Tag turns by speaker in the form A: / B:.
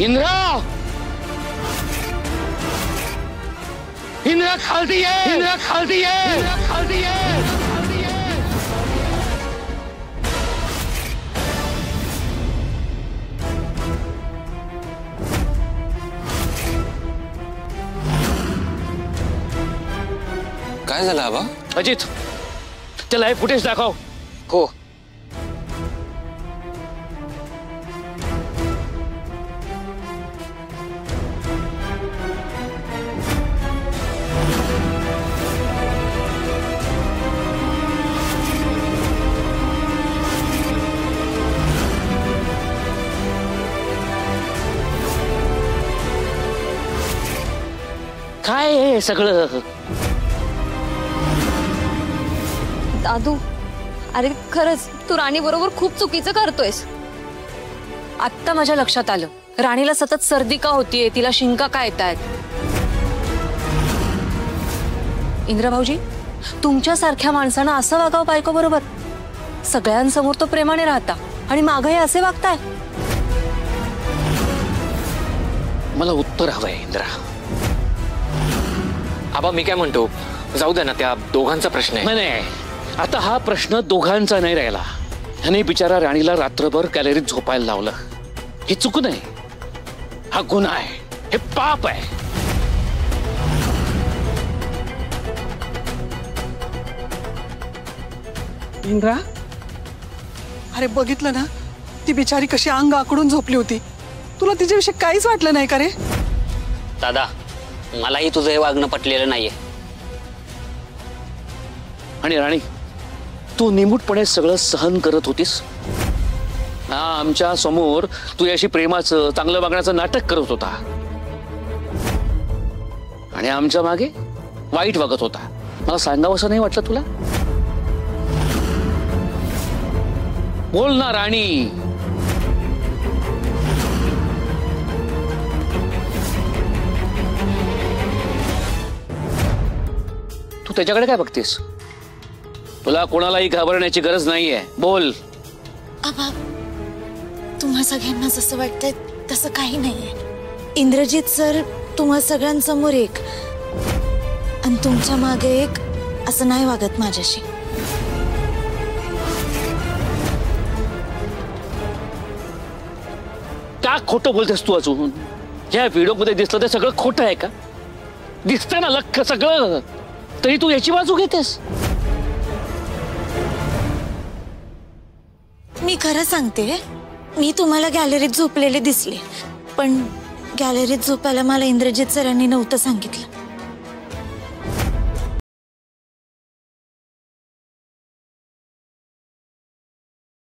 A: इंद्रा, इंद्रा खालती ये, इंद्रा खालती ये, इंद्रा खालती ये।
B: काय झालं आबा?
A: अजित, त्याला हे फुटेज दाखव.
B: हो.
A: काय हे सगळं?
C: दादू, अरे खरंच तू राणी बरोबर खूप चुकीचं करतोयस.
D: आत्ता माझ्या लक्षात आलं, राणीला सतत सर्दी का होतीये, तिला शिंका का येतायत. इंद्र भाऊजी, तुमच्यासारख्या माणसानं असं वागावं बायको बरोबर? सगळ्यांसमोर तो प्रेमाने राहता आणि मागही असे वागताय.
A: मला उत्तर हवंय इंद्रा.
B: आबा मी काय म्हणतो, जाऊ द्या ना, त्या दोघांचा प्रश्न आहे.
A: नाही, आता हा प्रश्न दोघांचा नाही राहिला. ह्याने बिचारा राणीला रात्रभर गॅलरीत झोपायला लावलं. हे चूक नाही, हा गुन्हा आहे, हे पाप आहे.
E: इंद्रा, अरे बघितलं ना, ती बिचारी कशी अंग आकडून झोपली होती. तुला तिच्याविषयी काहीच वाटलं नाही का रे?
F: दादा, मलाही तुझं हे वागणं पटलेलं नाहीये.
A: आणि राणी, तू निमूटपणे सगळं सहन करत होतीस. आमच्या समोर तू याशी प्रेमाचं, चांगलं वागण्याचं नाटक करत होता आणि आमच्या मागे वाईट वागत होता. मला सांगावं असं नाही वाटलं तुला? बोल ना राणी. तू त्याच्याकडे काय बघतेस? तुला कोणालाही घाबरण्याची गरज नाहीये. बोल.
G: आबा, तुम्हा सगळ्यांना जसं वाटतंय तसं काही नाहीये. इंद्रजित सर तुम्हा सगळ्यांसमोर एक आणि तुमच्या मागे एक असं नाही वागत माझ्याशी.
A: का खोटं बोलतेस तू अजून? या व्हिडिओ मध्ये दिसलं ते सगळं खोटं आहे का? दिसतंय ना लख्ख सगळं, तरी तू याची बाजू घेतेस.
G: मी खरं सांगते, मी तुम्हाला गॅलरीत झोपलेले दिसले, पण गॅलरीत झोपायला मला इंद्रजित सरांनी नव्हतं सांगितलं.